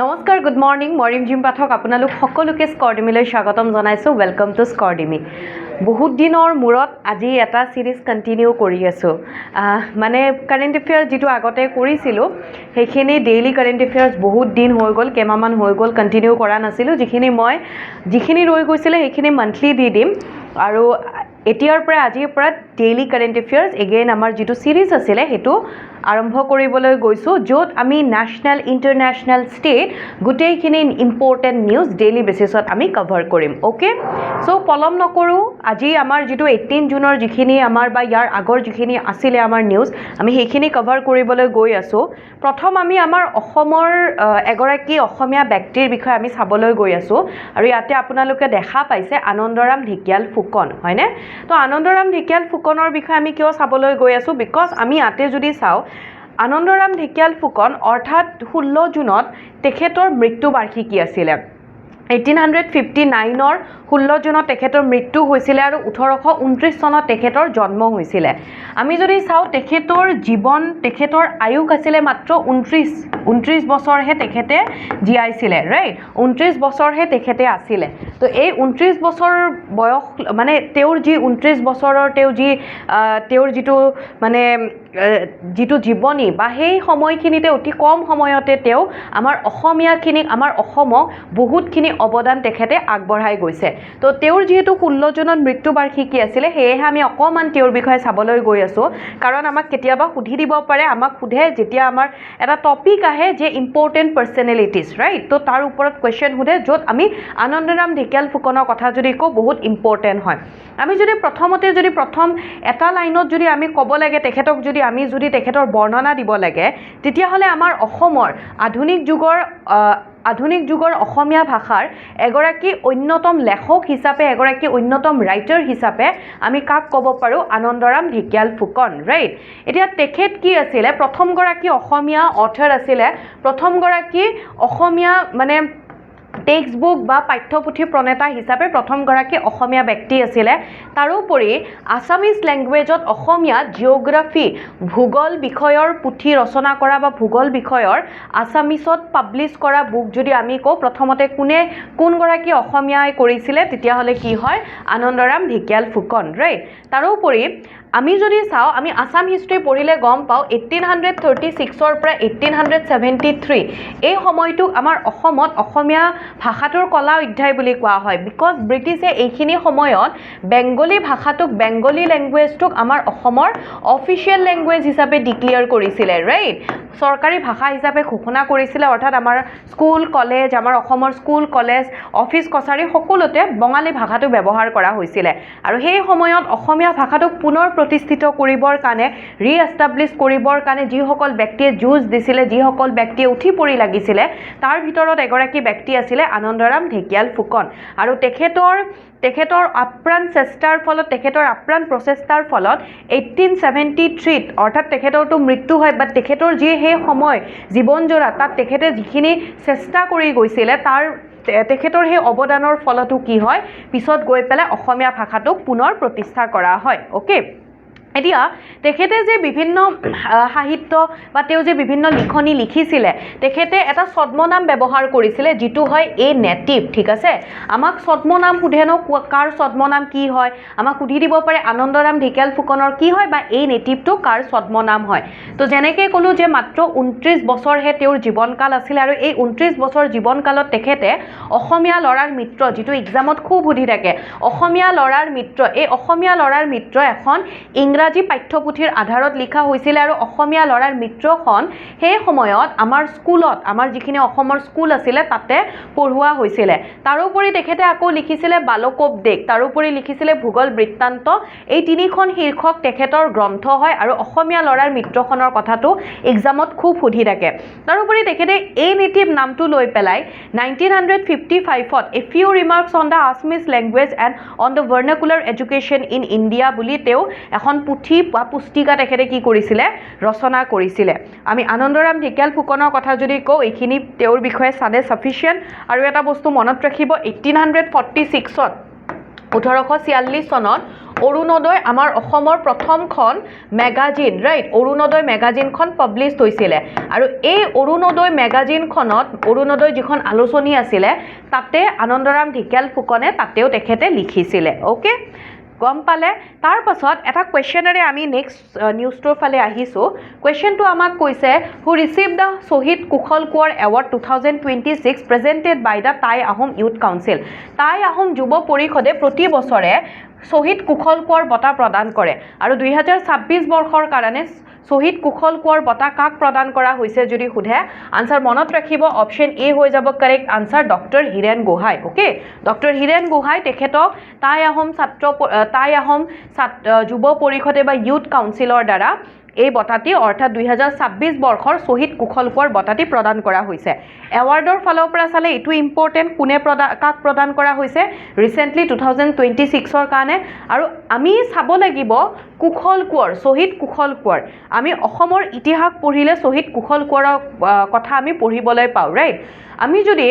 নমস্কাৰ good morning মই ৰিমঝিম পাঠক আপোনালোক সকলোকে স্কৰ্ডিমিলৈ স্বাগতম জনাইছোঁ ৱেলকাম টু স্কৰ্ডিমি বহুত দিনৰ মূৰত আজি এটা সিৰিজ কন্টিনিউ কৰি আছোঁ মানে কাৰেণ্ট এফেয়াৰ্ছ যিটো আগতে কৰিছিলোঁ সেইখিনি ডেইলি কাৰেণ্ট এফেয়াৰ্ছ বহুত দিন হৈ গ'ল কেইমাহমান হৈ গ'ল কন্টিনিউ কৰা নাছিলোঁ যিখিনি ৰৈ গৈছিলে সেইখিনি মান্থলি দি দিম আৰু এতিয়াৰ পৰা আজিৰ পৰা ডেইলি কাৰেণ্ট এফেয়াৰ্ছ এগেইন আমাৰ যিটো সিৰিজ আছিলে সেইটো আৰম্ভ কৰিবলৈ গৈছোঁ য'ত আমি নেশ্যনেল ইণ্টাৰনেশ্যনেল ষ্টেট গোটেইখিনি ইম্পৰ্টেণ্ট নিউজ ডেইলি বেচিছত আমি কভাৰ কৰিম অ'কে চ' পলম নকৰোঁ আজি আমাৰ যিটো 18 জুনৰ যিখিনি আমাৰ বা ইয়াৰ আগৰ যিখিনি আছিলে আমাৰ নিউজ আমি সেইখিনি কভাৰ কৰিবলৈ গৈ আছোঁ প্ৰথম আমি আমাৰ অসমৰ এগৰাকী অসমীয়া ব্যক্তিৰ বিষয়ে আমি চাবলৈ গৈ আছোঁ আৰু ইয়াতে আপোনালোকে দেখা পাইছে আনন্দৰাম ঢেকিয়াল ফুকন হয়নে তো আনন্দৰাম ঢেকিয়াল ফুকনৰ বিষয়ে আমি কিয় চাবলৈ গৈ আছোঁ বিকজ আমি ইয়াতে যদি চাওঁ আনন্দৰাম ঢেকিয়াল ফুকন অৰ্থাৎ 16 জুনত তেখেতৰ মৃত্যু বাৰ্ষিকী আছিলে 1859 16 জুনত তেখেতৰ মৃত্যু হৈছিলে আৰু 1829 চনত তেখেতৰ জন্ম হৈছিলে আমি যদি চাওঁ তেখেতৰ আয়ুস আছিলে মাত্ৰ 29 বছৰহে তেখেতে জীয়াইছিলে ৰাইট 29 বছৰহে তেখেতে আছিলে তো এই 29 বছৰ বয়স মানে তেওঁৰ যি 29 বছৰৰ তেওঁৰ যিটো মানে যিটো জীৱনী বা সেই সময়খিনিতে অতি কম সময়তে তেওঁ আমাৰ অসমীয়াখিনিক আমাৰ অসমক বহুতখিনি অৱদান তেখেতে আগবঢ়াই গৈছে তো তেওঁৰ যিহেতু 16 জুনত মৃত্যু বাৰ্ষিকী আছিলে সেয়েহে আমি অকণমান তেওঁৰ বিষয়ে চাবলৈ গৈ আছোঁ কাৰণ আমাক কেতিয়াবা সুধি দিব পাৰে আমাক সোধে যেতিয়া আমাৰ এটা টপিক আহে যে ইম্পৰ্টেণ্ট পাৰ্চনেলিটিজ ৰাইট তো তাৰ ওপৰত কুৱেশ্যন সোধে য'ত আমি আনন্দৰাম ঢেকিয়াল ফুকনৰ কথা যদি কওঁ বহুত ইম্পৰ্টেণ্ট হয় আমি যদি প্ৰথম এটা লাইনত যদি আমি ক'ব লাগে তেখেতক যদি তেখেতৰ বৰ্ণনা দিব লাগে তেতিয়াহ'লে আমাৰ অসমৰ আধুনিক যুগৰ অসমীয়া ভাষাৰ এগৰাকী অন্যতম লেখক হিচাপে এগৰাকী অন্যতম ৰাইটাৰ হিচাপে আমি কাক ক'ব পাৰোঁ আনন্দৰাম ঢেকিয়াল ফুকন ৰাইট এতিয়া তেখেত কি আছিলে প্ৰথমগৰাকী অসমীয়া অথৰ আছিলে প্ৰথমগৰাকী অসমীয়া মানে টেক্সট বুক বা পাঠ্যপুথি প্ৰণেতা হিচাপে প্ৰথমগৰাকী অসমীয়া ব্যক্তি আছিলে তাৰোপৰি আছামিজ লেংগুৱেজত অসমীয়া জিঅ'গ্ৰাফি ভূগোল বিষয়ৰ পুথি ৰচনা কৰা বা ভূগোল বিষয়ৰ আছামিজত পাব্লিছ কৰা বুক যদি আমি কওঁ প্ৰথমতে কোনগৰাকী অসমীয়াই কৰিছিলে তেতিয়াহ'লে কি হয় আনন্দৰাম ঢেকিয়াল ফুকন ৰাইট তাৰোপৰি আমি যদি চাওঁ আমি আসাম হিষ্ট্ৰী পঢ়িলে গম পাওঁ 1836ৰ পৰা 1873 এই সময়টোক আমাৰ অসমত অসমীয়া ভাষাটোৰ কলা অধ্যায় বুলি কোৱা হয় বিকজ ব্ৰিটিছে এইখিনি সময়ত বেংগলী ভাষাটোক বেংগলী লেংগুৱেজটোক আমাৰ অসমৰ অফিচিয়েল লেংগুৱেজ হিচাপে ডিক্লেয়াৰ কৰিছিলে ৰাইট চৰকাৰী ভাষা হিচাপে ঘোষণা কৰিছিলে অৰ্থাৎ আমাৰ স্কুল কলেজ আমাৰ অসমৰ স্কুল কলেজ অফিচ কছাৰী সকলোতে বঙালী ভাষাটো ব্যৱহাৰ কৰা হৈছিলে আৰু সেই সময়ত অসমীয়া ভাষাটোক পুনৰ প্ৰতিষ্ঠিত কৰিবৰ কাৰণে ৰিএষ্টাব্লিছ কৰিবৰ কাৰণে যিসকল ব্যক্তিয়ে যুঁজ দিছিলে যিসকল ব্যক্তিয়ে উঠি পৰি লাগিছিলে তাৰ ভিতৰত এগৰাকী ব্যক্তি আছিলে আনন্দৰাম ঢেকিয়াল ফুকন আৰু তেখেতৰ আপ্ৰাণ প্ৰচেষ্টাৰ ফলত 1873 অৰ্থাৎ তেখেতৰটো মৃত্যু হয় বা তেখেতৰ যি সেই সময় জীৱনজোৰা তাত তেখেতে যিখিনি চেষ্টা কৰি গৈছিলে তেখেতৰ সেই অৱদানৰ ফলতো কি হয় পিছত গৈ পেলাই অসমীয়া ভাষাটোক পুনৰ প্ৰতিষ্ঠা কৰা হয় অ'কে এতিয়া তেখেতে যে বিভিন্ন সাহিত্য বা তেওঁ যে বিভিন্ন লিখনি লিখিছিলে তেখেতে এটা ছদ্মনাম ব্যৱহাৰ কৰিছিলে যিটো হয় এ নেটিভ ঠিক আছে আমাক ছদ্মনাম সোধে ন কাৰ ছদ্মনাম কি হয় আমাক সুধি দিব পাৰে আনন্দৰাম ঢেকিয়াল ফুকনৰ কি হয় বা এই নেটিভটো কাৰ ছদ্মনাম হয় তো যেনেকৈ ক'লোঁ যে মাত্ৰ 29 বছৰহে তেওঁৰ জীৱনকাল আছিলে আৰু এই 29 বছৰ জীৱনকালত তেখেতে অসমীয়া ল'ৰাৰ মিত্ৰ যিটো এক্সামত খুব সুধি থাকে অসমীয়া ল'ৰাৰ মিত্ৰ এই অসমীয়া ল'ৰাৰ মিত্ৰ এখন ইংৰাজী পাঠ্যপুথিৰ আধাৰত লিখা হৈছিলে আৰু অসমীয়া ল'ৰাৰ মিত্ৰখন সেই সময়ত আমাৰ যিখিনি অসমৰ স্কুল আছিলে তাতে পঢ়োৱা হৈছিলে তাৰোপৰি তেখেতে আকৌ লিখিছিলে বালকোপদেশ তাৰোপৰি লিখিছিলে ভূগোল বৃত্তান্ত এই তিনিখন শীৰ্ষক তেখেতৰ গ্ৰন্থ হয় আৰু অসমীয়া ল'ৰাৰ মিত্ৰখনৰ কথাটো এক্সামত খুব সুধি থাকে তাৰোপৰি তেখেতে এই নেটিভ নামটো লৈ পেলাই 1955ত a few remarks on the Assamese language and on the vernacular education in India বুলি তেওঁ এখন পুথি বা পুস্তিকা তেখেতে কি কৰিছিলে ৰচনা কৰিছিলে আমি আনন্দৰাম ঢেকিয়াল ফুকনৰ কথা যদি কওঁ এইখিনি তেওঁৰ বিষয়ে চালে সাফিচিয়েণ্ট আৰু এটা বস্তু মনত ৰাখিব 1846ত 1846 চনত অৰুণোদয় আমাৰ অসমৰ প্ৰথমখন মেগাজিন ৰাইট অৰুণোদয় মেগাজিনখন পাব্লিছ হৈছিলে আৰু এই অৰুণোদয় মেগাজিনখনত অৰুণোদয় যিখন আলোচনী আছিলে তাতে আনন্দৰাম ঢেকিয়াল ফুকনে তাতেও তেখেতে লিখিছিলে ওকে গম পালে তাৰ পাছত এটা কোৱেশ্চনেৰে আমি নেক্সট নিউজটোৰ ফালে আহিছোঁ কোৱেশ্চনটো আমাক কৈছে হু receive the Shahid Kushal Konwar award 2026 presented by the Tai Ahom youth council Tai Ahom যুৱ পৰিষদে প্ৰতি বছৰে শ্বহীদ কুশল কোঁৱৰ বঁটা প্ৰদান কৰে আৰু 2026 বৰ্ষৰ কাৰণে শ্বহীদ কুশল কোঁৱৰ বঁটা কাক প্ৰদান কৰা হৈছে যদি সোধে আনসাৰ মনত ৰাখিব অপশ্যন এ হৈ যাব correct answer doctor Hiren Gohain okay doctor Hiren Gohain তেখেতক টাই আহোম যুৱ পৰিষদে বা ইউথ কাউন্সিলৰ দ্বাৰা এই বঁটাটি অৰ্থাৎ 2026 বৰ্ষৰ শ্বহীদ কুশল কোঁৱৰ বঁটাটি প্ৰদান কৰা হৈছে এৱাৰ্ডৰ ফালৰ পৰা চালে এইটো ইম্পৰ্টেণ্ট কোনে কাক প্ৰদান কৰা হৈছে ৰিচেণ্টলি 2026ৰ কাৰণে আৰু আমি চাব লাগিব কুশল কোঁৱৰ শ্বহীদ কুশল কোঁৱৰ আমি অসমৰ ইতিহাস পঢ়িলে শ্বহীদ কুশল কোঁৱৰৰ কথা আমি পঢ়িবলৈ পাওঁ ৰাইট আমি যদি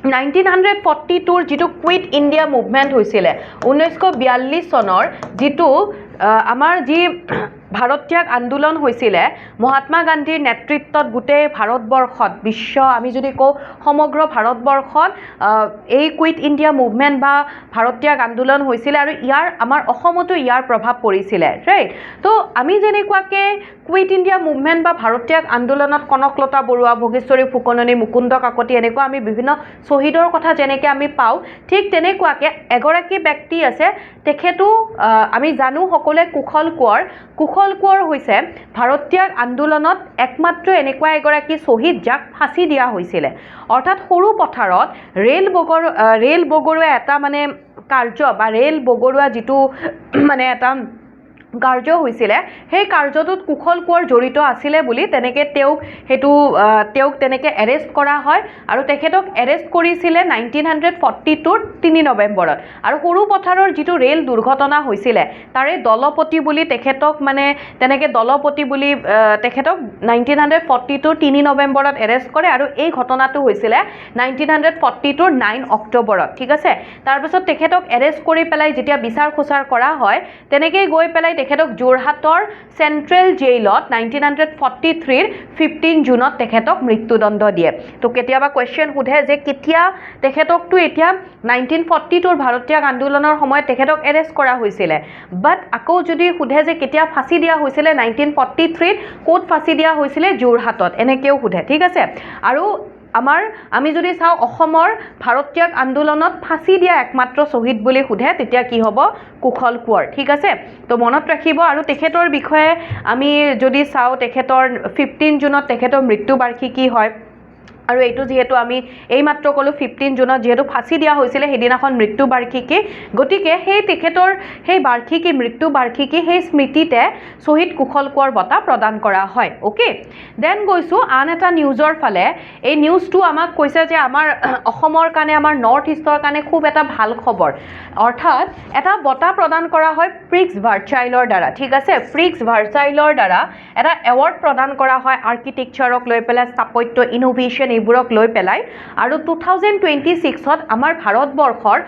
1942ৰ যিটো কুইট ইণ্ডিয়া মুভমেণ্ট হৈছিলে 1942 চনৰ যিটো আমাৰ যি ভাৰত্যাগ আন্দোলন হৈছিলে মহাত্মা গান্ধীৰ নেতৃত্বত গোটেই ভাৰতবৰ্ষত বিশ্ব আমি যদি কওঁ সমগ্ৰ ভাৰতবৰ্ষত এই কুইট ইণ্ডিয়া মুভমেণ্ট বা ভাৰত্যাগ আন্দোলন হৈছিলে আৰু ইয়াৰ আমাৰ অসমতো ইয়াৰ প্ৰভাৱ পৰিছিলে ৰাইট তো আমি যেনেকুৱাকৈ কুইট ইণ্ডিয়া মুভমেণ্ট বা ভাৰত্যাগ আন্দোলনত কনকলতা বৰুৱা ভোগেশ্বৰী ফুকননী মুকুন্দ কাকতি এনেকুৱা আমি বিভিন্ন শ্বহীদৰ কথা যেনেকৈ আমি পাওঁ ঠিক তেনেকুৱাকৈ এগৰাকী ব্যক্তি আছে তেখেতো আমি জানো সকলোৱে কুশল কোঁৱৰ হৈছে ভাৰত্যাগ আন্দোলনত একমাত্ৰ এনেকুৱা এগৰাকী শ্বহীদ যাক ফাঁচি দিয়া হৈছিলে অৰ্থাৎ সৰু পথাৰত ৰেল বগৰুৱা এটা মানে কাৰ্য বা ৰেল বগৰুৱা যিটো মানে এটা কাৰ্য হৈছিলে সেই কাৰ্যটোত কুশল কোঁৱৰ জড়িত আছিলে বুলি তেনেকৈ তেওঁক তেনেকৈ এৰেষ্ট কৰা হয় আৰু তেখেতক এৰেষ্ট কৰিছিলে 1942ৰ 3 নৱেম্বৰত আৰু সৰু পথাৰৰ যিটো ৰেল দুৰ্ঘটনা হৈছিলে তাৰে দলপতি বুলি তেখেতক মানে তেনেকৈ দলপতি বুলি তেখেতক 1942ৰ 3 নৱেম্বৰত এৰেষ্ট কৰে আৰু এই ঘটনাটো হৈছিলে 1942ৰ 9 অক্টোবৰত ঠিক আছে তাৰপিছত তেখেতক এৰেষ্ট কৰি পেলাই যেতিয়া বিচাৰ খোচাৰ কৰা হয় তেনেকৈ গৈ পেলাই তেখেতক যোৰহাটৰ চেন্ট্ৰেল জেইলত 1943ৰ 15 জুনত তেখেতক মৃত্যুদণ্ড দিয়ে তো কেতিয়াবা কোৱেশ্চন সোধে যে কেতিয়া তেখেতকতো এতিয়া 1942ৰ ভাৰত্যাগ আন্দোলনৰ সময়ত তেখেতক এৰেষ্ট কৰা হৈছিলে বাট আকৌ যদি সোধে যে কেতিয়া ফাঁচি দিয়া হৈছিলে 1943ত ক'ত ফাঁচি দিয়া হৈছিলে যোৰহাটত এনেকৈও সোধে ঠিক আছে আৰু আমি যদি চাওঁ অসমৰ ভাৰত্যাগ আন্দোলনত ফাঁচি দিয়া একমাত্ৰ শ্বহীদ বুলি সোধে তেতিয়া কি হ'ব কুশল কোঁৱৰ ঠিক আছে তো মনত ৰাখিব আৰু তেখেতৰ বিষয়ে আমি যদি চাওঁ তেখেতৰ 15 জুনত তেখেতৰ মৃত্যু বাৰ্ষিকী হয় আৰু এইটো যেহেতু আমি এইমাত্ৰ ক'লোঁ 15 জুনত যেহেতু ফাঁচি দিয়া হৈছিলে সেইদিনাখন মৃত্যু বাৰ্ষিকী গতিকে তেখেতৰ সেই বাৰ্ষিকী মৃত্যু বাৰ্ষিকী সেই স্মৃতিতে শ্বহীদ কুশল কোঁৱৰ বঁটা প্ৰদান কৰা হয় অ'কে দেন গৈছোঁ আন এটা নিউজৰ ফালে এই নিউজটো আমাক কৈছে যে আমাৰ অসমৰ কাৰণে আমাৰ নৰ্থ ইষ্টৰ কাৰণে খুব এটা ভাল খবৰ অৰ্থাৎ এটা বঁটা প্ৰদান কৰা হয় প্ৰিক্স ভাৰ্চাইলৰ দ্বাৰা ঠিক আছে প্ৰিক্স ভাৰ্চাইলৰ দ্বাৰা এটা এৱাৰ্ড প্ৰদান কৰা হয় আৰ্কিটেকচাৰক লৈ পেলাই স্থাপত্য ইনোভেশ্যন এইবোৰক লৈ পেলাই আৰু 2026ত আমাৰ ভাৰতবৰ্ষৰ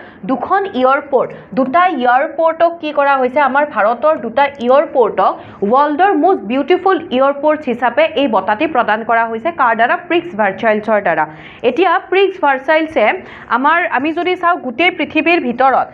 দুটা এয়াৰপৰ্টক কি কৰা হৈছে আমাৰ ভাৰতৰ দুটা এয়াৰপৰ্টক ৱৰ্ল্ডৰ মোষ্ট বিউটিফুল এয়াৰপৰ্টছ হিচাপে এই বঁটাটি প্ৰদান কৰা হৈছে কাৰ দ্বাৰা প্ৰিক্স ভাৰ্চাইলছৰ দ্বাৰা এতিয়া প্ৰিক্স ভাৰ্চাইলছে আমি যদি চাওঁ গোটেই পৃথিৱীৰ ভিতৰত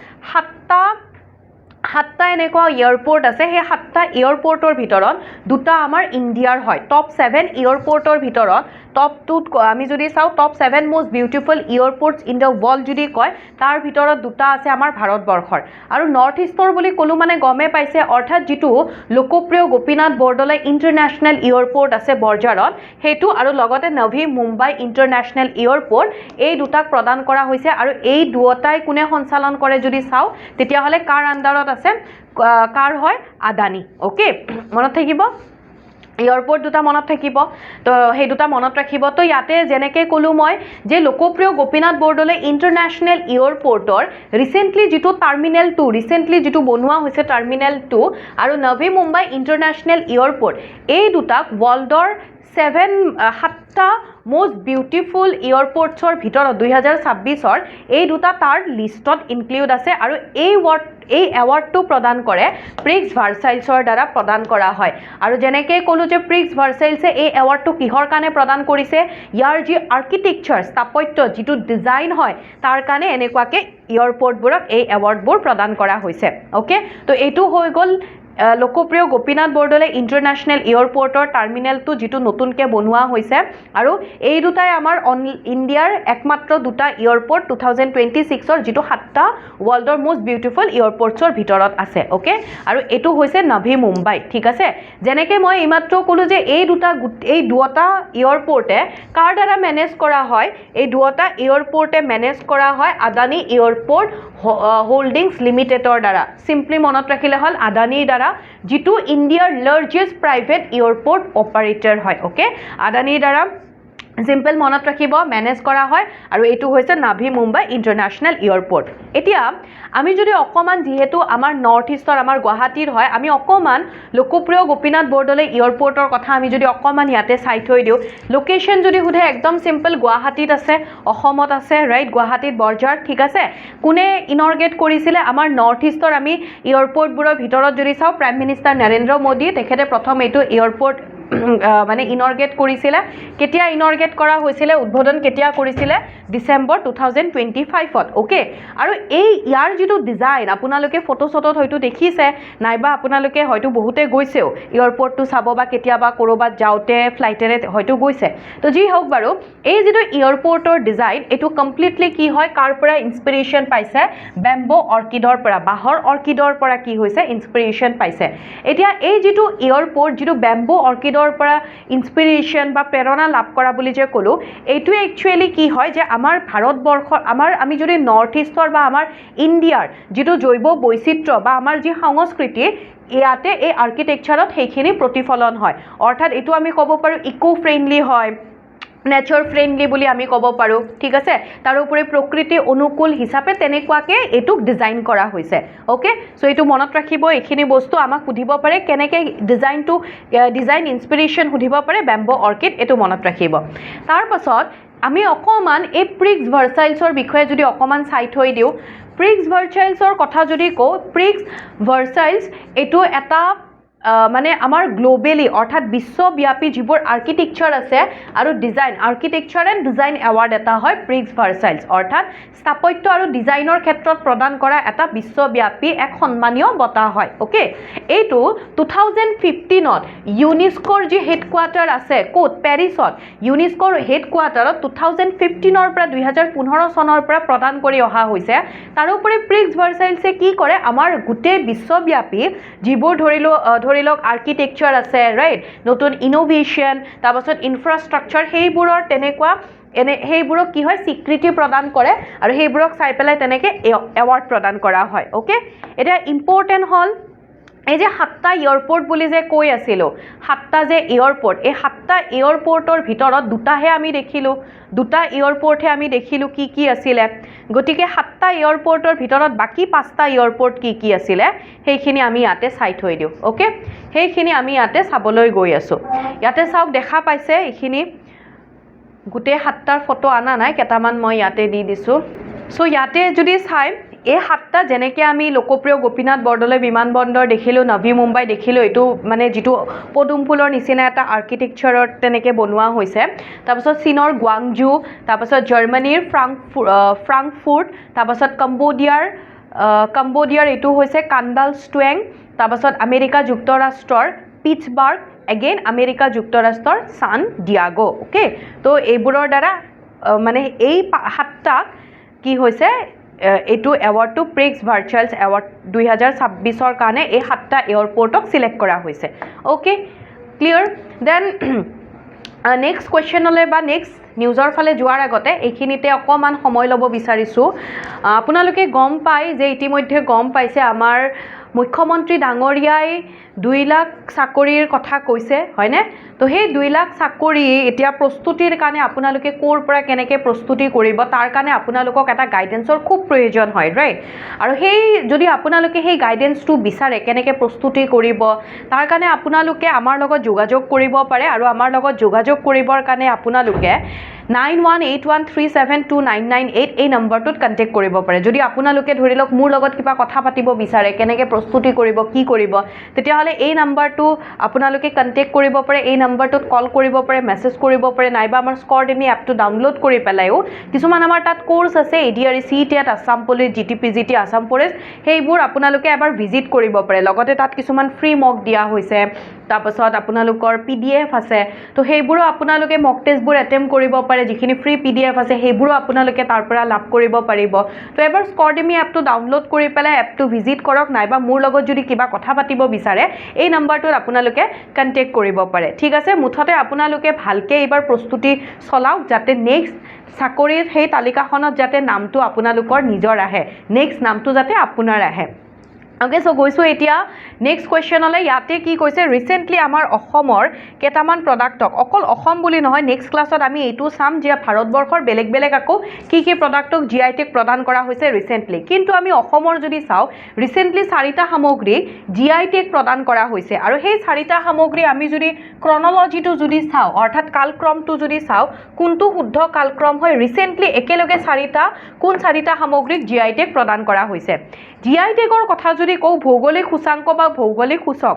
সাতটা এনেকুৱা এয়াৰপৰ্ট আছে সেই 7টা এয়াৰপৰ্টৰ ভিতৰত দুটা আমাৰ ইণ্ডিয়াৰ হয় টপ 7 এয়াৰপৰ্টৰ ভিতৰত টপ 2 আমি যদি চাওঁ top 7 most beautiful airports in the world যদি কয় তাৰ ভিতৰত দুটা আছে আমাৰ ভাৰতবৰ্ষৰ আৰু নৰ্থ ইষ্টৰ বুলি ক'লোঁ মানে গমে পাইছে অৰ্থাৎ যিটো লোকপ্ৰিয় গোপীনাথ বৰদলৈ ইণ্টাৰনেশ্যনেল এয়াৰপৰ্ট আছে বৰঝাৰত সেইটো আৰু লগতে নভি মুম্বাই ইণ্টাৰনেশ্যনেল এয়াৰপৰ্ট এই দুটাক প্ৰদান কৰা হৈছে আৰু এই দুয়োটাই কোনে সঞ্চালন কৰে যদি চাওঁ তেতিয়াহ'লে কাৰ আণ্ডাৰত আছে কাৰ হয় আদানী অ'কে মনত থাকিব এয়াৰপৰ্ট দুটা মনত থাকিব তো সেই দুটা মনত ৰাখিব তো ইয়াতে যেনেকৈ ক'লোঁ মই যে লোকপ্ৰিয় গোপীনাথ বৰদলৈ ইণ্টাৰনেশ্যনেল এয়াৰপৰ্টৰ ৰিচেণ্টলি যিটো টাৰ্মিনেল 2 ৰিচেণ্টলি যিটো বনোৱা হৈছে টাৰ্মিনেল 2 আৰু নভি মুম্বাই ইণ্টাৰনেশ্যনেল এয়াৰপৰ্ট এই দুটাক ৱৰ্ল্ডৰ সাতটা most beautiful এয়াৰপৰ্টছৰ ভিতৰত 2026ৰ এই দুটা তাৰ লিষ্টত ইনক্লুড আছে আৰু এই এৱাৰ্ডটো প্ৰদান কৰে প্ৰিক্স ভাৰ্চাইলছৰ দ্বাৰা প্ৰদান কৰা হয় আৰু যেনেকৈ ক'লোঁ যে প্ৰিক্স ভাৰ্চাইলছে এই এৱাৰ্ডটো কিহৰ কাৰণে প্ৰদান কৰিছে ইয়াৰ যি আৰ্কিটেকচাৰ স্থাপত্য যিটো ডিজাইন হয় তাৰ কাৰণে এনেকুৱাকৈ এয়াৰপৰ্টবোৰক এই এৱাৰ্ডবোৰ প্ৰদান কৰা হৈছে অ'কে তো এইটো হৈ গ'ল লোকপ্ৰিয় গোপীনাথ বৰদলৈ ইণ্টাৰনেশ্যনেল এয়াৰপৰ্টৰ টাৰ্মিনেলটো যিটো নতুনকৈ বনোৱা হৈছে আৰু এই দুটাই আমাৰ ইণ্ডিয়াৰ একমাত্ৰ দুটা এয়াৰপৰ্ট 2026ৰ যিটো 7টা ৱৰ্ল্ডৰ মষ্ট বিউটিফুল এয়াৰপৰ্টছৰ ভিতৰত আছে অ'কে আৰু এইটো হৈছে নাভি মুম্বাই ঠিক আছে যেনেকৈ মই এইমাত্ৰ ক'লোঁ যে এই দুটা এয়াৰপৰ্টে কাৰ দ্বাৰা মেনেজ কৰা হয় এই দুটা এয়াৰপৰ্টে মেনেজ কৰা হয় আদানী এয়াৰপৰ্ট হোল্ডিংছ লিমিটেডৰ দ্বাৰা চিম্পলি মনত ৰাখিলে হ'ল আদানীৰ দ্বাৰা যিটো ইণ্ডিয়াৰ লাৰ্জেষ্ট প্ৰাইভেট এয়াৰপৰ্ট অপাৰেটৰ হয় অ'কে আদানীৰ দ্বাৰা সিম্পল মনত ৰাখিব মেনেজ কৰা হয় আৰু এইটো হৈছে নাভি মুম্বাই ইণ্টাৰনেশ্যনেল এয়াৰপৰ্ট এতিয়া আমি যদি অকণমান যিহেতু আমাৰ নৰ্থ ইষ্টৰ আমাৰ গুৱাহাটীৰ হয় আমি অকণমান লোকপ্ৰিয় গোপীনাথ বৰদলৈ এয়াৰপৰ্টৰ কথা আমি যদি অকণমান ইয়াতে চাই থৈ দিওঁ লোকেশ্যন যদি সোধে একদম চিম্পল গুৱাহাটীত আছে অসমত আছে ৰাইট গুৱাহাটীত বৰঝাৰ ঠিক আছে কোনে ইনৰ্গেট কৰিছিলে আমাৰ নৰ্থ ইষ্টৰ আমি এয়াৰপৰ্টবোৰৰ ভিতৰত যদি চাওঁ প্ৰাইম মিনিষ্টাৰ নৰেন্দ্ৰ মোদী তেখেতে প্ৰথম এইটো এয়াৰপৰ্ট মানে ইনৰ্গেট কৰিছিলে কেতিয়া ইনৰ্গেট কৰা হৈছিলে উদ্বোধন কেতিয়া কৰিছিলে ডিচেম্বৰ 2025ত ওকে আৰু এই ইয়াৰ যিটো ডিজাইন আপোনালোকে ফটো চটোত হয়তো দেখিছে নাইবা আপোনালোকে হয়তো বহুতে গৈছেও এয়াৰপৰ্টটো চাব বা কেতিয়াবা ক'ৰবাত যাওঁতে ফ্লাইটেৰে হয়তো গৈছে তো যি হওক বাৰু এই যিটো এয়াৰপৰ্টৰ ডিজাইন এইটো কমপ্লিটলি কি হয় কাৰ পৰা ইনস্পিৰেশ্যন পাইছে বেম্বো অৰ্কিডৰ পৰা বাঁহৰ অৰ্কিডৰ পৰা কি হৈছে ইনস্পিৰেশ্যন পাইছে এতিয়া এই যিটো এয়াৰপৰ্ট যিটো বেম্বো অৰ্কিড পৰা ইনস্পিৰেশ্যন বা প্ৰেৰণা লাভ কৰা বুলি যে ক'লো এইটোৱে একচুৱেলি কি হয় যে আমাৰ ভাৰতবৰ্ষৰ আমি যদি নৰ্থ ইষ্টৰ বা আমাৰ ইণ্ডিয়াৰ যিটো জৈৱ বৈচিত্ৰ্য বা আমাৰ যি সংস্কৃতি ইয়াতে এই আৰ্কিটেকচাৰত সেইখিনি প্ৰতিফলন হয় অৰ্থাৎ এইটো আমি ক'ব পাৰোঁ ইকো ফ্ৰেণ্ডলি হয় নেচাৰ ফ্ৰেণ্ডলি বুলি আমি ক'ব পাৰোঁ ঠিক আছে তাৰোপৰি প্ৰকৃতি অনুকূল হিচাপে তেনেকুৱাকৈ এইটোক ডিজাইন কৰা হৈছে অ'কে চ' এইটো মনত ৰাখিব এইখিনি বস্তু আমাক সুধিব পাৰে কেনেকৈ ডিজাইন ইনস্পিৰেশ্যন সুধিব পাৰে বেম্বো অৰ্কিড এইটো মনত ৰাখিব তাৰপাছত আমি অকণমান এই প্ৰিক্স ভাৰ্চাইলছৰ বিষয়ে যদি অকণমান চাই থৈ দিওঁ প্ৰিক্স ভাৰ্চাইলছৰ কথা যদি কওঁ প্ৰিক্স ভাৰ্চাইলছ এইটো এটা মানে আমাৰ গ্লোবেলি অৰ্থাৎ বিশ্বব্যাপী যিবোৰ আৰ্কিটেকচাৰ আছে আৰু design architecture and design award এটা হয় প্ৰিক্স ভাৰ্চাইলছ অৰ্থাৎ স্থাপত্য আৰু ডিজাইনৰ ক্ষেত্ৰত প্ৰদান কৰা এটা বিশ্বব্যাপী এক সন্মানীয় বঁটা হয় অ'কে এইটো 2015ত ইউনেস্কোৰ যি হেডকোৱাৰ্টাৰ আছে ক'ত পেৰিছত ইউনেস্কোৰ হেডকোৱাৰ্টাৰত 2015ৰ পৰা 2015 চনৰ পৰা প্ৰদান কৰি অহা হৈছে তাৰোপৰি প্ৰিক্স ভাৰ্চাইলছে কি কৰে আমাৰ গোটেই বিশ্বব্যাপী যিবোৰ ধৰি লওক আৰ্কিটেকচাৰ আছে ৰাইট নতুন ইনোভেশ্যন তাৰপাছত ইনফ্ৰাষ্ট্ৰাকচাৰ সেইবোৰৰ তেনেকুৱা সেইবোৰক কি হয় স্বীকৃতি প্ৰদান কৰে আৰু সেইবোৰক চাই পেলাই তেনেকৈ এৱাৰ্ড প্ৰদান কৰা হয় অ'কে এতিয়া ইম্পৰ্টেণ্ট হ'ল এই যে 7টা এয়াৰপৰ্ট বুলি যে কৈ আছিলোঁ 7টা যে এয়াৰপৰ্ট এই 7টা এয়াৰপৰ্টৰ ভিতৰত দুটাহে আমি দেখিলোঁ দুটা এয়াৰপৰ্টহে আমি দেখিলোঁ কি আছিলে গতিকে 7টা এয়াৰপৰ্টৰ ভিতৰত বাকী 5টা এয়াৰপৰ্ট কি আছিলে সেইখিনি আমি ইয়াতে চাই থৈ দিওঁ অ'কে সেইখিনি আমি ইয়াতে চাবলৈ গৈ আছোঁ ইয়াতে চাওক দেখা পাইছে এইখিনি গোটেই 7টাৰ ফটো আনা নাই কেইটামান মই ইয়াতে দি দিছোঁ চ' ইয়াতে যদি চাই এই 7টা যেনেকৈ আমি লোকপ্ৰিয় গোপীনাথ বৰদলৈ বিমানবন্দৰ দেখিলোঁ নভি মুম্বাই দেখিলোঁ এইটো মানে যিটো পদুম ফুলৰ নিচিনা এটা আৰ্কিটেকচাৰত তেনেকৈ বনোৱা হৈছে তাৰপাছত চীনৰ গুৱাংজু তাৰপাছত জাৰ্মানীৰ ফ্ৰাংকফুৰ্ট তাৰপাছত কম্বোডিয়াৰ এইটো হৈছে কাণ্ডাল ষ্টুৱেং তাৰপাছত আমেৰিকা যুক্তৰাষ্ট্ৰৰ পিটছবাৰ্গ এগেইন আমেৰিকা যুক্তৰাষ্ট্ৰৰ ছান ডিয়াগো অ'কে তো এইবোৰৰ দ্বাৰা মানে এই 7টাক কি হৈছে এইটো এৱাৰ্ডটো প্ৰিক্স ভাৰ্চুৱেলছ এৱাৰ্ড 2026ৰ কাৰণে এই 7টা এয়াৰপৰ্টক চিলেক্ট কৰা হৈছে অ'কে ক্লিয়াৰ দেন নেক্সট কুৱেশ্যনলৈ বা নেক্সট নিউজৰ ফালে যোৱাৰ আগতে এইখিনিতে অকণমান সময় ল'ব বিচাৰিছোঁ আপোনালোকে গম পায় যে ইতিমধ্যে গম পাইছে আমাৰ মুখ্যমন্ত্ৰী ডাঙৰীয়াই 2 লাখ চাকৰিৰ কথা কৈছে হয়নে তো সেই 2 লাখ চাকৰি এতিয়া প্ৰস্তুতিৰ কাৰণে আপোনালোকে ক'ৰ পৰা কেনেকৈ প্ৰস্তুতি কৰিব তাৰ কাৰণে আপোনালোকক এটা গাইডেন্সৰ খুব প্ৰয়োজন হয় ৰাইট আৰু সেই যদি আপোনালোকে সেই গাইডেন্সটো বিচাৰে কেনেকৈ প্ৰস্তুতি কৰিব তাৰ কাৰণে আপোনালোকে আমাৰ লগত যোগাযোগ কৰিব পাৰে আৰু আমাৰ লগত যোগাযোগ কৰিবৰ কাৰণে আপোনালোকে 9181372998 এই নম্বৰটোত কন্টেক্ট কৰিব পাৰে যদি আপোনালোকে ধৰি লওক মোৰ লগত কিবা কথা পাতিব বিচাৰে কেনেকৈ প্ৰস্তুতি কৰিব কি কৰিব তেতিয়াহ'লে এই নম্বৰটো আপোনালোকে কন্টেক্ট কৰিব পাৰে এই নম্বৰটোত কল কৰিব পাৰে মেছেজ কৰিব পাৰে নাইবা আমাৰ স্কৰডেমি এপটো ডাউনলোড কৰি পেলাইও কিছুমান আমাৰ তাত কোৰ্স আছে ADRE CTET Assam police GT PGT Assam forest সেইবোৰ আপোনালোকে এবাৰ ভিজিট কৰিব পাৰে লগতে তাত কিছুমান ফ্ৰী মক দিয়া হৈছে তাৰপাছত আপোনালোকৰ পিডিএফ আছে তো সেইবোৰো আপোনালোকে মক টেষ্টবোৰ এটেম্প কৰিব পাৰে যিখিনি ফ্ৰী পিডিএফ আছে সেইবোৰো আপোনালোকে তাৰ পৰা লাভ কৰিব পাৰিব তো এবাৰ স্কৰডেমি এপটো ডাউনলোড কৰি পেলাই এপটো ভিজিট কৰক নাইবা মোৰ লগত যদি কিবা কথা পাতিব বিচাৰে এই নম্বৰটোত আপোনালোকে কন্টেক্ট কৰিব পাৰে ঠিক আছে মুঠতে আপোনালোকে ভালকে এইবাৰ প্ৰস্তুতি চলাওক যাতে নেক্সট চাকৰিৰ সেই তালিকাখনত যাতে নামটো আপোনালোকৰ নিজৰ আহে নেক্সট নামটো যাতে আপোনাৰ আহে ওকে সো গৈছো এতিয়া নেক্সট কোৱেশ্চনলৈ ইয়াতে কি কৈছে ৰিসেন্টলি আমাৰ অসমৰ কেটামান প্ৰডাক্টক অকল অসম বুলি নহয় নেক্সট ক্লাছত আমি এইটো চাম যে ভাৰতবৰ্ষৰ বেলেগ বেলেগ আকৌ কি প্ৰডাক্টক জিআই টেগ প্ৰদান কৰা হৈছে ৰিসেন্টলি কিন্তু আমি অসমৰ যদি চাও ৰিসেন্টলি 4টা সামগ্ৰী জিআই টেগ প্ৰদান কৰা হৈছে আৰু সেই 4টা সামগ্ৰী আমি যদি ক্ৰনলজিটো যদি চাও অৰ্থাৎ কালক্ৰমটো যদি চাও কোনটো শুদ্ধ কালক্ৰম হয় ৰিসেন্টলি একেলগে 4টা কোন 4টা সামগ্ৰীক জিআই টেগ প্ৰদান কৰা হৈছে জিআই টেগৰ কথা যদি কও ভৌগোলিক সূচাংক বা ভৌগোলিক সূচক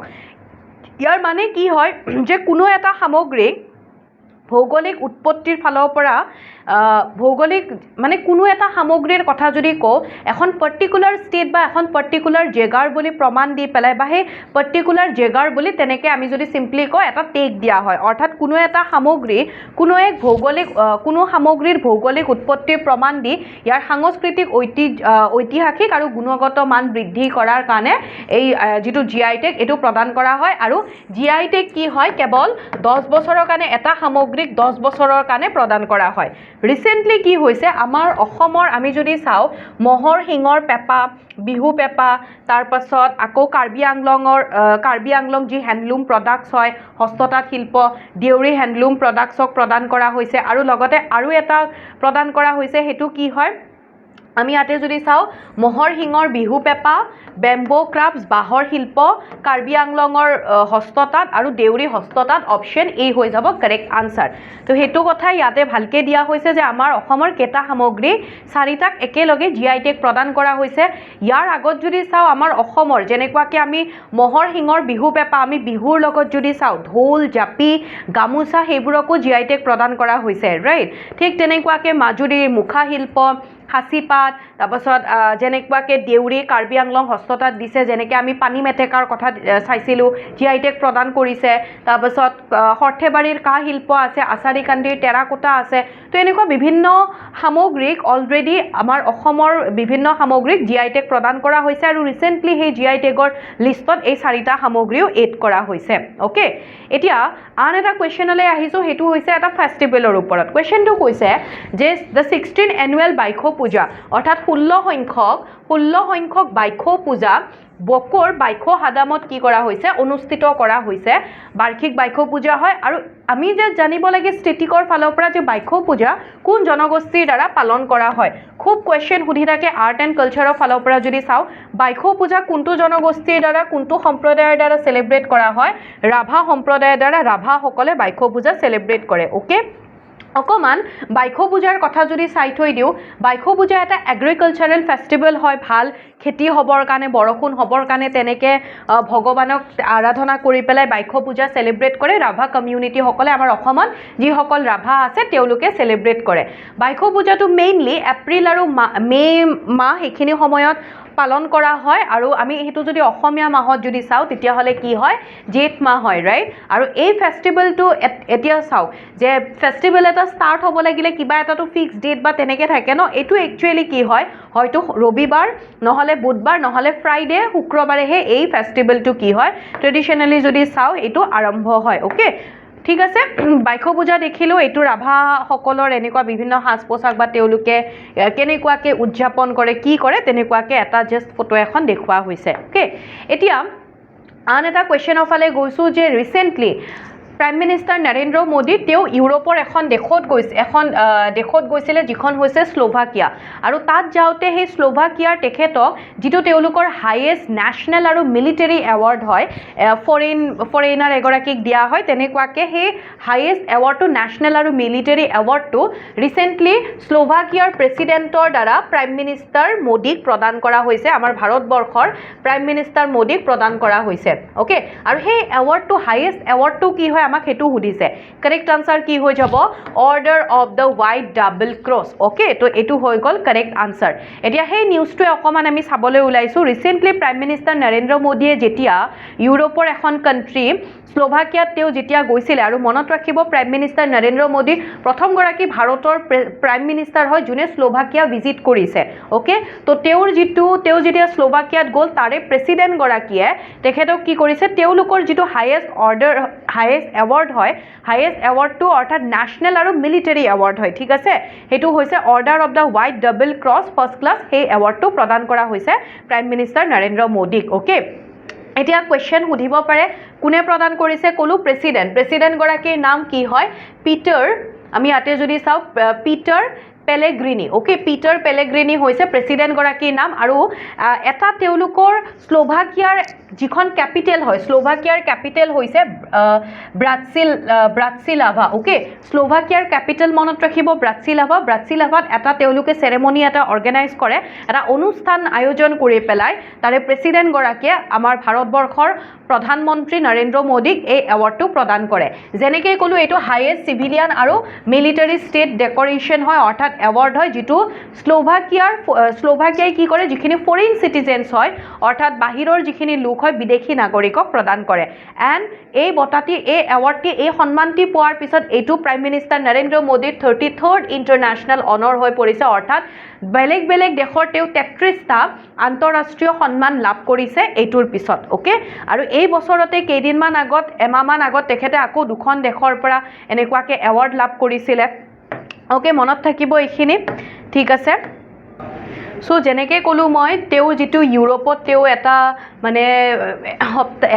ইয়াৰ মানে কি হয় যে কোনো এটা সামগ্ৰী ভৌগোলিক উৎপত্তিৰ ফালৰ পৰা ভৌগোলিক মানে কোনো এটা সামগ্ৰীৰ কথা যদি কও এখন পাৰ্টিকুলাৰ ষ্টেট বা এখন পাৰ্টিকুলাৰ জেগাৰ বুলি প্ৰমাণ দি পেলাই বা সেই পাৰ্টিকুলাৰ জেগাৰ বুলি তেনেকে আমি যদি সিম্পলি কও এটা টেগ দিয়া হয় অৰ্থাৎ কোনো এটা সামগ্ৰী কোনো এক ভৌগোলিক কোনো সামগ্ৰীৰ ভৌগোলিক উৎপত্তিৰ প্ৰমাণ দি ইয়াৰ সাংস্কৃতিক ঐতিহাসিক আৰু গুণগত মান বৃদ্ধি কৰাৰ কাৰণে এই যেটো জিআই টেগ এটো প্ৰদান কৰা হয় আৰু জিআই টেগ কি হয় কেৱল 10 বছৰৰ কাৰণে এটা সামগ্ৰীক 10 বছৰৰ কাৰণে প্ৰদান কৰা হয় ৰিসেন্টলি কি হৈছে আমাৰ অসমৰ আমি যদি চাও মহৰ হিঙৰ পেপা বিহু পেপা তাৰ পাছত আকৌ কাৰ্বি আংলং যি হ্যান্ডলুম প্ৰডাক্টস হয় হস্ততাঁত শিল্প দেউৰী হ্যান্ডলুম প্ৰডাক্টছক প্ৰদান কৰা হৈছে আৰু লগতে আৰু এটা প্ৰদান কৰা হৈছে হেতু কি হয় আমি ইয়াতে যদি চাও মহৰ হিঙৰ বিহু পেপা বেম্বো ক্ৰাফটস বাহৰ শিল্প কাৰ্বি আংলঙৰ হস্ততাঁত আৰু দেউৰী হস্ততাঁত অপশন এ হৈ যাব কাৰেক্ট আনসাৰ তো হেতু কথা ইয়াতে ভালকে দিয়া হৈছে যে আমাৰ অসমৰ কেটা সামগ্ৰী 4টাক একেলগে জিআই টেগ প্ৰদান কৰা হৈছে ইয়াৰ আগত যদি চাও আমাৰ অসমৰ যেনেকুৱাকে আমি মহৰ হিঙৰ বিহু পেপা আমি বিহুৰ লগত যদি চাও ঢোল জাপি গামুছা হেবোৰকো জিআই টেগ প্ৰদান কৰা হৈছে ৰাইট ঠিক তেনেকুৱাকে মাজুলীৰ মুখা শিল্প হাসিপাত তাৰপাছত যেনেকুৱাকে দেউৰী কাৰ্বি আংলং হস্ততাঁত দিছে যেনেকৈ আমি পানী মেটেকাৰ কথা চাইছিলোঁ জিআই টেগ প্ৰদান কৰিছে তাৰপাছত সৰ্থেবাৰীৰ কাঁহ শিল্প আছে আচাৰীকান্দিৰ টেৰাকোটা আছে তো এনেকুৱা বিভিন্ন সামগ্ৰীক অলৰেডি আমাৰ অসমৰ বিভিন্ন সামগ্ৰীক জিআই টেগ প্ৰদান কৰা হৈছে আৰু ৰিসেন্টলি সেই জিআই টেগৰ লিষ্টত এই 4টা সামগ্ৰীও এড কৰা হৈছে ওকে এতিয়া আন এটা কোৱেশ্চনলৈ আহিছো হেতু হৈছে এটা ফেষ্টিভেলৰ ওপৰত কোৱেশ্চনটো কৈছে যে দ্য 16th এনুৱেল বাইখো পূজা অৰ্থাৎ 16 সংখ্যক বাইখো পূজা বকৰ বাইখো হাদামত কি কৰা হৈছে অনুষ্ঠিত কৰা হৈছে বাৰ্ষিক বাইখো পূজা হয় আৰু আমি যে জানিব লাগে ষ্টেটিকৰ ফালৰ পৰা যে বাইখো পূজা কোন জনগোষ্ঠীৰ দ্বাৰা পালন কৰা হয় খুব কোৱেশ্চন সুধি থাকে আৰ্ট এণ্ড কালচাৰৰ ফালৰ পৰা যদি চাও বাইখো পূজা কোনটো জনগোষ্ঠীৰ দ্বাৰা কোনটো সম্প্ৰদায়ৰ দ্বাৰা সেলিব্ৰেট কৰা হয় ৰাভা সম্প্ৰদায়ৰ দ্বাৰা ৰাভাসকলে বাইখো পূজা সেলিব্ৰেট কৰে ওকে অকমান বাইখো পূজাৰ কথা যদি চাই থৈ দিও বাইখো পূজা এটা এগ্ৰিকালচাৰেল ফেষ্টিভেল হয় ভাল খেতি হবৰ কাৰণে বৰষুণ হবৰ কাৰণে তেনেকে ভগৱানক আৰাধনা কৰি পেলাই বাইখো পূজা সেলিব্ৰেট কৰে ৰাভা কমিউনিটি সকলে আমাৰ অসমত যি সকল ৰাভা আছে তেওঁলোকে সেলিব্ৰেট কৰে বাইখো পূজাটো মেইনলি এপ্ৰিল আৰু মে মাহ এইখিনি সময়ত পালন কৰা হয় আৰু আমি হেতু যদি অসমীয়া মাহত যদি চাও তেতিয়া হলে কি হয় জেঠ মাহ হয় ৰাইট আৰু এই ফেষ্টিভেলটো এতিয়া চাও যে ফেষ্টিভেল এটা স্টাৰ্ট হ'ব লাগিলে কিবা এটাটো ফিক্স ডেট বা তেনেকে থাকে ন এটো একচুয়ালি কি হয় হয়তো ৰবিবাৰ নহলে বুধবাৰ নহলে ফ্ৰাইডে শুক্ৰবাৰেহে এই ফেষ্টিভেলটো কি হয় ট্ৰেডিশনালি যদি চাও এটো আৰম্ভ হয় ওকে ঠিক আছে বাইখো পূজা দেখিলো এটো ৰাভা সকলৰ এনেকুৱা বিভিন্ন সাজ পোছাক বা তেওঁলোকে কেনেকুৱাকে উদযাপন কৰে কি কৰে তেনেকুৱাকে এটা জাস্ট ফটো এখন দেখুৱা হৈছে ওকে এতিয়া আন এটা কোৱেশ্চনৰ ফালে গৈছো যে recently prime minister Narendra Modi তেওঁ ইউৰোপৰ এখন দেশত গৈছিলে যিখন হৈছে স্লোভাকিয়া আৰু তাত যাওঁতে সেই স্লোভাকিয়াৰ তেখেতক যিটো তেওঁলোকৰ হাইয়েষ্ট নেশ্যনেল আৰু মিলিটাৰী এৱাৰ্ড হয় ফৰেইনাৰ এগৰাকীক দিয়া হয় তেনেকুৱাকৈ সেই হাইয়েষ্ট এৱাৰ্ডটো নেশ্যনেল আৰু মিলিটাৰী এৱাৰ্ডটো ৰিচেণ্টলি স্লোভাকিয়াৰ প্ৰেছিডেণ্টৰ দ্বাৰা প্ৰাইম মিনিষ্টাৰ মোদীক প্ৰদান কৰা হৈছে আমাৰ ভাৰতবৰ্ষৰ প্ৰাইম মিনিষ্টাৰ মোদীক প্ৰদান কৰা হৈছে অ'কে আৰু সেই এৱাৰ্ডটো হাইয়েষ্ট এৱাৰ্ডটো কি হয় আমাক সেইটো সুধিছে কাৰেক্ট আনসাৰ কি হৈ যাব order of the white double cross okay তো এইটো হৈ গ'ল কাৰেক্ট আনসাৰ এতিয়া সেই নিউজটোৱে অকণমান আমি চাবলৈ ওলাইছোঁ ৰিচেণ্টলি প্ৰাইম মিনিষ্টাৰ নৰেন্দ্ৰ মোদীয়ে যেতিয়া ইউৰোপৰ এখন কাণ্ট্ৰি স্লোভাকিয়াত তেওঁ যেতিয়া গৈছিলে আৰু মনত ৰাখিব প্ৰাইম মিনিষ্টাৰ নৰেন্দ্ৰ মোদী প্ৰথমগৰাকী ভাৰতৰ প্ৰাইম মিনিষ্টাৰ হয় যোনে স্লোভাকিয়া ভিজিট কৰিছে অ'কে তো তেওঁ যেতিয়া স্লোভাকিয়াত গ'ল তাৰে প্ৰেছিডেণ্টগৰাকীয়ে তেখেতক কি কৰিছে তেওঁলোকৰ যিটো হাইয়েষ্ট এৱাৰ্ড হয় হাইয়েষ্ট এৱাৰ্ডটো অৰ্থাৎ নেশ্যনেল আৰু মিলিটাৰী এৱাৰ্ড হয় ঠিক আছে সেইটো হৈছে order of the white double cross first class সেই এৱাৰ্ডটো প্ৰদান কৰা হৈছে প্ৰাইম মিনিষ্টাৰ নৰেন্দ্ৰ মোদীক অ'কে এতিয়া কুৱেশ্যন সুধিব পাৰে কোনে প্ৰদান কৰিছে ক'লো প্ৰেছিডেণ্টগৰাকীৰ নাম কি হয় পিটাৰ আমি ইয়াতে যদি চাওঁ পিটাৰ পেলেগ্ৰিনি অ'কে পিটাৰ পেলেগ্ৰিনি হৈছে প্ৰেছিডেণ্টগৰাকীৰ নাম আৰু এটা তেওঁলোকৰ স্লোভাকিয়াৰ যিখন কেপিটেল হয় স্লোভাকিয়াৰ কেপিটেল হৈছে ব্ৰাটচিলাভা অ'কে স্লোভাকিয়াৰ কেপিটেল মনত ৰাখিব ব্ৰাটচিলাভাত এটা তেওঁলোকে চেৰেমনি এটা অৰ্গেনাইজ কৰে এটা অনুষ্ঠান আয়োজন কৰি পেলাই তাৰে প্ৰেছিডেণ্টগৰাকীয়ে আমাৰ ভাৰতবৰ্ষৰ প্ৰধানমন্ত্ৰী নৰেন্দ্ৰ মোদীক এই এৱাৰ্ডটো প্ৰদান কৰে যেনেকৈ ক'লো এইটো হাইয়েষ্ট চিভিলিয়ান আৰু মিলিটাৰী ষ্টেট ডেকৰেশ্যন হয় অৰ্থাৎ এৱাৰ্ড হয় যিটো স্লোভাকিয়াই কি কৰে যিখিনি ফৰেইন চিটিজেন্স হয় অৰ্থাৎ বাহিৰৰ যিখিনি লোক হয় বিদেশী নাগৰিকক প্ৰদান কৰে এণ্ড এই এৱাৰ্ডটি এই সন্মানটি পোৱাৰ পিছত এইটো প্ৰাইম মিনিষ্টাৰ নৰেন্দ্ৰ মোদীৰ 33rd ইণ্টাৰনেশ্যনেল অনাৰ হৈ পৰিছে অৰ্থাৎ বেলেগ দেশৰ তেওঁ 33টা আন্তঃৰাষ্ট্ৰীয় সন্মান লাভ কৰিছে এইটোৰ পিছত অ'কে আৰু এই বছৰতে কেইদিনমান আগত এমাহমান আগত তেখেতে আকৌ দুখন দেশৰ পৰা এনেকুৱাকৈ এৱাৰ্ড লাভ কৰিছিলে অ'কে মনত থাকিব এইখিনি ঠিক আছে সো যেনেকৈ ক'লোঁ মই তেওঁ যিটো ইউৰোপত তেওঁ এটা মানে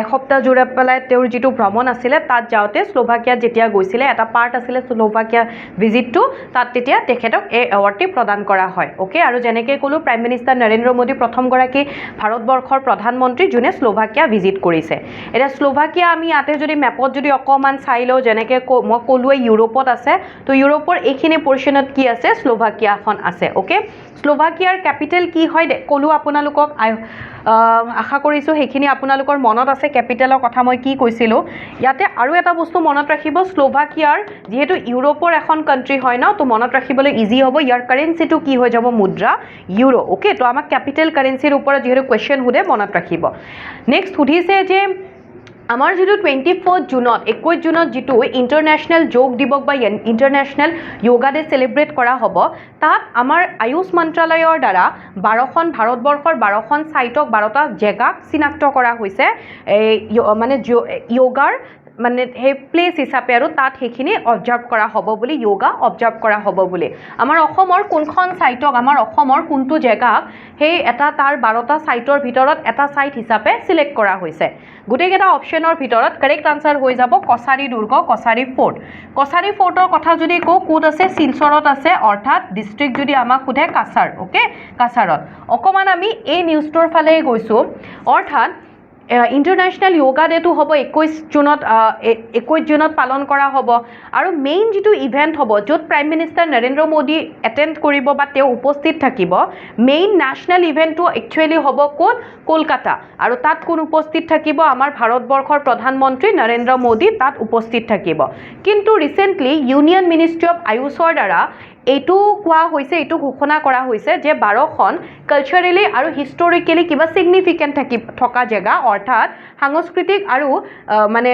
এসপ্তাহ জোৰা পেলাই তেওঁৰ যিটো ভ্ৰমণ আছিলে তাত যাওঁতে স্লোভাকিয়াত যেতিয়া গৈছিলে এটা পাৰ্ট আছিলে স্লোভাকিয়া ভিজিটটো তাত তেতিয়া তেখেতক এই এৱাৰ্ডটি প্ৰদান কৰা হয় অ'কে আৰু যেনেকৈ ক'লোঁ প্ৰাইম মিনিষ্টাৰ নৰেন্দ্ৰ মোদী প্ৰথমগৰাকী ভাৰতবৰ্ষৰ প্ৰধানমন্ত্ৰী যোনে স্লোভাকিয়া ভিজিট কৰিছে এতিয়া স্লোভাকিয়া আমি ইয়াতে যদি মেপত যদি অকণমান চাই লওঁ যেনেকৈ মই ক'লোৱে ইউৰোপত আছে তো ইউৰোপৰ এইখিনি পৰ্চনত কি আছে স্লোভাকিয়াখন আছে অ'কে স্লোভাকিয়াৰ কেপিটেল কি হয় ক'লোঁ আপোনালোকক আশা কৰিছোঁ সেইখিনি আপোনালোকৰ মনত আছে কেপিটেলৰ কথা মই কি কৈছিলোঁ ইয়াতে আৰু এটা বস্তু মনত ৰাখিব স্লোভাকিয়াৰ যিহেতু ইউৰোপৰ এখন কাণ্ট্ৰি হয় ন তো মনত ৰাখিবলৈ ইজি হ'ব ইয়াৰ কাৰেঞ্চিটো কি হৈ যাব মুদ্ৰা ইউৰো অ'কে তো আমাক কেপিটেল কাৰেঞ্চিৰ ওপৰত যিহেতু কুৱেশ্যন সোধে মনত ৰাখিব নেক্সট সুধিছে যে আমাৰ যিটো 21 জুনত যিটো ইণ্টাৰনেশ্যনেল যোগ দিৱস বা ইণ্টাৰনেশ্যনেল য়োগা ডে চেলিব্ৰেট কৰা হ'ব তাত আমাৰ আয়ুষ মন্ত্ৰালয়ৰ দ্বাৰা 12খন ভাৰতবৰ্ষৰ 12খন ছাইটক 12টা জেগাক চিনাক্ত কৰা হৈছে মানে য়োগাৰ মানে সেই প্লেচ হিচাপে আৰু তাত সেইখিনি অবজাৰ্ভ কৰা হ'ব বুলি য়োগা অবজাৰ্ভ কৰা হ'ব বুলি আমাৰ অসমৰ কোনখন ছাইটক আমাৰ অসমৰ কোনটো জেগাক সেই এটা তাৰ 12টা ছাইটৰ ভিতৰত এটা ছাইট হিচাপে চিলেক্ট কৰা হৈছে গোটেইকেইটা অপশ্যনৰ ভিতৰত কাৰেক্ট আনসাৰ হৈ যাব কছাৰী দুৰ্গ কছাৰী ফৰ্টৰ কথা যদি কওঁ ক'ত আছে শিলচৰত আছে অৰ্থাৎ ডিষ্ট্ৰিক্ট যদি আমাক সোধে কাছাৰ অ'কে কাছাৰত অকণমান আমি এই নিউজটোৰ ফালে গৈছোঁ অৰ্থাৎ ইণ্টাৰনেশ্যনেল য়োগা ডেটো হ'ব 21 জুনত পালন কৰা হ'ব আৰু মেইন যিটো ইভেণ্ট হ'ব য'ত prime minister Narendra Modi attend কৰিব বা তেওঁ উপস্থিত থাকিব মেইন নেশ্যনেল ইভেণ্টটো একচুৱেলি হ'ব ক'ত কলকাতা আৰু তাত কোন উপস্থিত থাকিব আমাৰ ভাৰতবৰ্ষৰ প্ৰধানমন্ত্ৰী নৰেন্দ্ৰ মোদী তাত উপস্থিত থাকিব কিন্তু ৰিচেণ্টলি ইউনিয়ন মিনিষ্ট্ৰী অফ আয়ুষৰ দ্বাৰা এইটো কোৱা হৈছে এইটো ঘোষণা কৰা হৈছে যে 12খন কালচাৰেলি আৰু হিষ্টৰিকেলি কিবা ছিগনিফিকেণ্ট থকা জেগা অৰ্থাৎ সাংস্কৃতিক আৰু মানে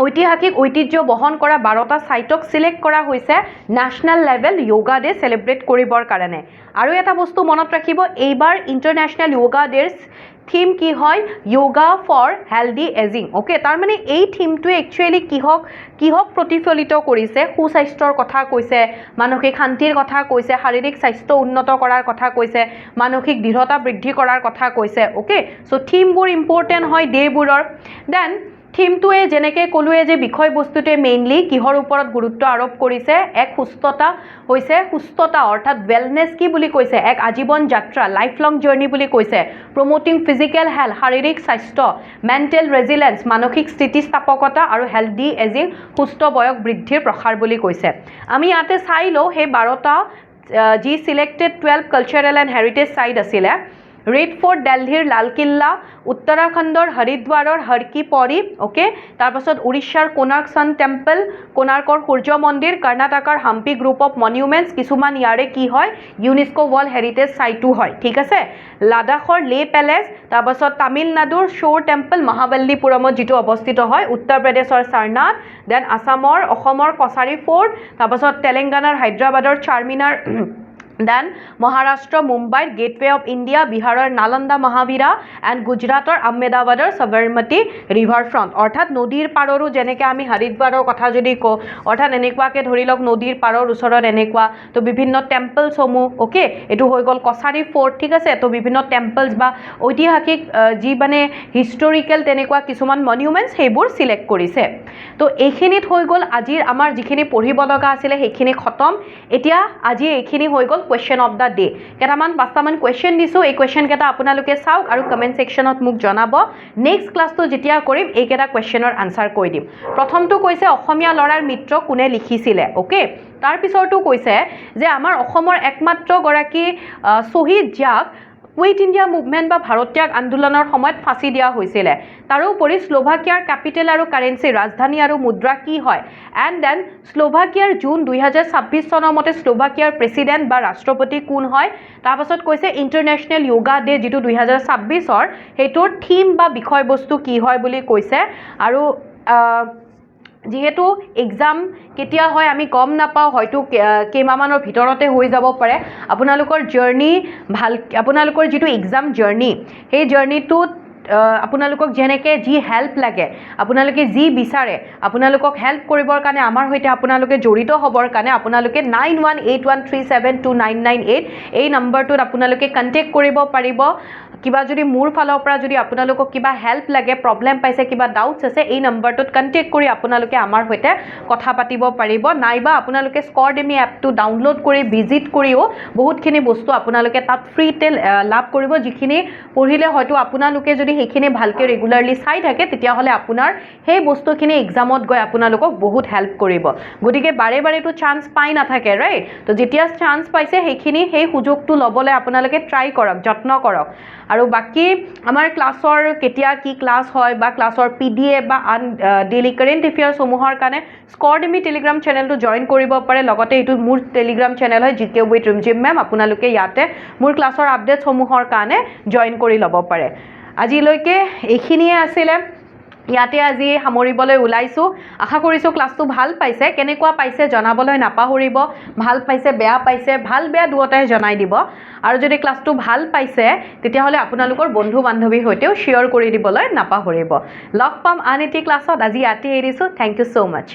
ঐতিহাসিক ঐতিহ্য বহন কৰা 12টা ছাইটক চিলেক্ট কৰা হৈছে national level yoga day celebrate কৰিবৰ কাৰণে আৰু এটা বস্তু মনত ৰাখিব এইবাৰ ইণ্টাৰনেশ্যনেল য়োগা ডেৰ থিম কি হয় yoga for healthy ageing okay তাৰমানে এই থিমটোৱে একচুৱেলি কিহক প্ৰতিফলিত কৰিছে সুস্বাস্থ্যৰ কথা কৈছে মানসিক শান্তিৰ কথা কৈছে শাৰীৰিক স্বাস্থ্য উন্নত কৰাৰ কথা কৈছে মানসিক দৃঢ়তা বৃদ্ধি কৰাৰ কথা কৈছে অ'কে চ' থিমবোৰ ইম্পৰ্টেণ্ট হয় ডে'বোৰৰ দেন থিমটোৱে যেনেকৈ ক'লোৱে যে বিষয়বস্তুটোৱে মেইনলি কিহৰ ওপৰত গুৰুত্ব আৰোপ কৰিছে এক সুস্থতা হৈছে সুস্থতা অৰ্থাৎ ৱেলনেছ কি বুলি কৈছে এক আজীৱন যাত্ৰা লাইফ লং জাৰ্নি বুলি কৈছে প্ৰমোটিং ফিজিকেল হেল্থ শাৰীৰিক স্বাস্থ্য মেণ্টেল ৰেজিলেন্স মানসিক স্থিতিস্থাপকতা আৰু হেল্ডি এজিং সুস্থ বয়স বৃদ্ধিৰ প্ৰসাৰ বুলি কৈছে আমি ইয়াতে চাই লওঁ সেই 12টা যি selected 12 cultural and heritage site আছিলে ৰেড ফৰ্ট দিল্লীৰ লালকিল্লা উত্তৰাখণ্ডৰ হৰিদ্বাৰৰ হৰ কি পৰি ওকে তাৰপাছত উৰিষ্যাৰ কোনাৰ্ক সান টেম্পল কোনাৰ্কৰ সূৰ্য মন্দিৰ কৰ্ণাটকৰ হাম্পি গ্ৰুপ অফ মনিউমেণ্টছ কিছুমান ইয়াৰে কি হয় ইউনেস্কো ৱৰ্ল্ড হেৰিটেজ সাইটো হয় ঠিক আছে লাডাখৰ লে পেলেচ তাৰপাছত তামিলনাডুৰ শোৰ টেম্পল মহাবল্লীপুৰমত যিটো অৱস্থিত হয় উত্তৰ প্ৰদেশৰ সাৰনাথ দেন অসমৰ কছাৰী ফৰ্ট তাৰপাছত তেলেংগানাৰ হায়দৰাবাদৰ চাৰমিনাৰ দেন মহাৰাষ্ট্ৰ মুম্বাইৰ গেটৱে অফ ইণ্ডিয়া বিহাৰৰ নালন্দা মহাবীৰা এণ্ড গুজৰাটৰ আহমেদাবাদৰ সবৰমতী ৰিভাৰ ফ্ৰণ্ট অৰ্থাৎ নদীৰ পাৰৰো যেনেকৈ আমি হৰিদ্বাৰৰ কথা যদি কওঁ অৰ্থাৎ এনেকুৱাকৈ ধৰি লওক নদীৰ পাৰৰ ওচৰত এনেকুৱা তো বিভিন্ন টেম্পলছসমূহ অ'কে এইটো হৈ গ'ল কছাৰী ফৰ্ট ঠিক আছে তো বিভিন্ন টেম্পলছ বা ঐতিহাসিক যি মানে হিষ্টৰিকেল তেনেকুৱা কিছুমান মনিউমেণ্টছ সেইবোৰ চিলেক্ট কৰিছে তো এইখিনিত হৈ গ'ল আজিৰ আমাৰ যিখিনি পঢ়িব লগা আছিলে সেইখিনি খতম এতিয়া আজি এইখিনি হৈ গ'ল কুৱেশ্যন অফ দ্য ডে কেইটামান 5টামান কুৱেশ্যন দিছোঁ এই কুৱেশ্যনকেইটা আপোনালোকে চাওক আৰু কমেণ্ট ছেকশ্যনত মোক জনাব নেক্সট ক্লাছটো যেতিয়া কৰিম এইকেইটা কুৱেশ্যনৰ আনচাৰ কৈ দিম প্ৰথমটো কৈছে অসমীয়া ল'ৰাৰ মিত্ৰ কোনে লিখিছিলে অ'কে তাৰপিছৰটো কৈছে যে আমাৰ অসমৰ একমাত্ৰ গৰাকী শ্বহীদ যাক কুইট ইণ্ডিয়া মুভমেণ্ট বা ভাৰত্যাগ আন্দোলনৰ সময়ত ফাঁচি দিয়া হৈছিলে তাৰোপৰি শ্লোভাকিয়াৰ কেপিটেল আৰু কাৰেঞ্চি ৰাজধানী আৰু মুদ্ৰা কি হয় এণ্ড দেন শ্লোভাকিয়াৰ জুন 2026 চনৰ মতে শ্লোভাকিয়াৰ প্ৰেছিডেণ্ট বা ৰাষ্ট্ৰপতি কোন হয় তাৰপাছত কৈছে ইণ্টাৰনেশ্যনেল য়োগা ডে যিটো 2026ৰ সেইটোৰ থিম বা বিষয়বস্তু কি হয় বুলি কৈছে আৰু যিহেতু এক্সাম কেতিয়া হয় আমি গম নাপাওঁ হয়তো কেইমাহমানৰ ভিতৰতে হৈ যাব পাৰে আপোনালোকৰ জাৰ্নি ভাল আপোনালোকৰ যিটো এক্সাম জাৰ্নি সেই জাৰ্নিটোত আপোনালোকক যেনেকৈ যি হেল্প লাগে আপোনালোকে যি বিচাৰে আপোনালোকক হেল্প কৰিবৰ কাৰণে আমাৰ সৈতে আপোনালোকে জড়িত হ'বৰ কাৰণে আপোনালোকে 9181372998 এই নম্বৰটোত আপোনালোকে কণ্টেক্ট কৰিব পাৰিব কিবা যদি মোৰ ফালৰ পৰা যদি আপোনালোকক কিবা হেল্প লাগে প্ৰব্লেম পাইছে কিবা ডাউটছ আছে এই নম্বৰটোত কণ্টেক্ট কৰি আপোনালোকে আমাৰ সৈতে কথা পাতিব পাৰিব নাইবা আপোনালোকে স্কৰডেমি এপটো ডাউনলোড কৰি ভিজিট কৰিও বহুতখিনি বস্তু আপোনালোকে তাত ফ্ৰীতে লাভ কৰিব যিখিনি পঢ়িলে হয়তো আপোনালোকে যদি সেইখিনি ভালকৈ ৰেগুলাৰলি চাই থাকে তেতিয়াহ'লে আপোনাৰ সেই বস্তুখিনি এক্সামত গৈ আপোনালোকক বহুত হেল্প কৰিব গতিকে বাৰে বাৰেতো চান্স পাই নাথাকে ৰাইট তো যেতিয়া চান্স পাইছে সেইখিনি সেই সুযোগটো ল'বলৈ আপোনালোকে ট্ৰাই কৰক যত্ন কৰক আৰু বাকী আমাৰ ক্লাছৰ কেতিয়া কি ক্লাছ হয় বা ক্লাছৰ PDF বা আন ডেইলি কাৰেণ্ট এফেয়াৰ্ছসমূহৰ কাৰণে স্কৰডেমি টেলিগ্ৰাম চেনেলটো জইন কৰিব পাৰে লগতে এইটো মোৰ টেলিগ্ৰাম চেনেল হয় GK উইথ ৰিমজিম মেম আপোনালোকে ইয়াতে মোৰ ক্লাছৰ আপডেটসমূহৰ কাৰণে জইন কৰি ল'ব পাৰে আজিলৈকে এইখিনিয়ে আছিলে ইয়াতে আজি সামৰিবলৈ ওলাইছোঁ আশা কৰিছোঁ ক্লাছটো ভাল পাইছে কেনেকুৱা পাইছে জনাবলৈ নাপাহৰিব ভাল পাইছে বেয়া পাইছে ভাল বেয়া দুয়োটাই জনাই দিব আৰু যদি ক্লাছটো ভাল পাইছে তেতিয়াহ'লে আপোনালোকৰ বন্ধু বান্ধৱীৰ সৈতেও শ্বেয়াৰ কৰি দিবলৈ নাপাহৰিব লগ পাম আন এটি ক্লাছত আজি ইয়াতে এৰিছোঁ থেংক ইউ so much